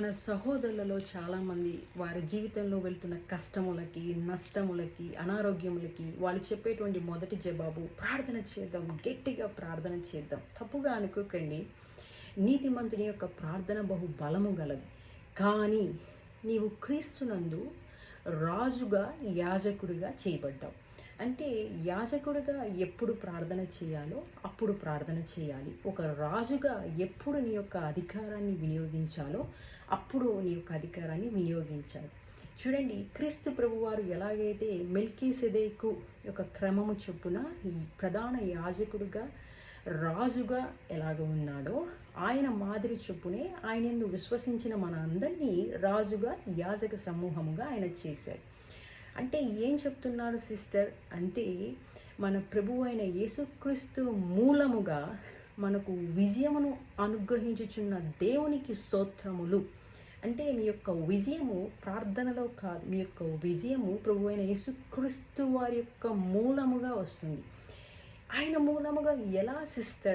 మన సహోదరులలో చాలామంది వారి జీవితంలో వెళ్తున్న కష్టములకి, నష్టములకి, అనారోగ్యములకి వాళ్ళు చెప్పేటువంటి మొదటి జవాబు ప్రార్థన చేద్దాం, గట్టిగా ప్రార్థన చేద్దాం. తప్పుగా అనుకోకండి. నీతిమంతుని యొక్క ప్రార్థన బహు బలము గలది. కానీ నీవు క్రీస్తునందు రాజుగా, యాజకుడిగా చేయబడ్డావు. అంటే యాజకుడిగా ఎప్పుడు ప్రార్థన చేయాలో అప్పుడు ప్రార్థన చేయాలి. ఒక రాజుగా ఎప్పుడు నీ యొక్క అధికారాన్ని వినియోగించాలో అప్పుడు నీ యొక్క అధికారాన్ని వినియోగించాలి. చూడండి, క్రీస్తు ప్రభువారు ఎలాగైతే మెల్కీసెదెకు యొక్క క్రమము చొప్పున ఈ ప్రధాన యాజకుడిగా, రాజుగా ఎలాగ ఉన్నాడో ఆయన మాదిరి చొప్పునే ఆయన యందు విశ్వసించిన మన అందరినీ రాజుగా, యాజక సమూహముగా ఆయన చేశారు. అంటే ఏం చెప్తున్నారు సిస్టర్ అంటే, మన ప్రభువు అయిన యేసుక్రీస్తు మూలముగా మనకు విజయమును అనుగ్రహించుచున్న దేవునికి స్తోత్రములు. అంటే మీ యొక్క విజయము ప్రార్థనలో కాదు, మీ యొక్క విజయము ప్రభు అయిన యేసుక్రీస్తు వారి యొక్క మూలముగా వస్తుంది. ఆయన మూలముగా ఎలా సిస్టర్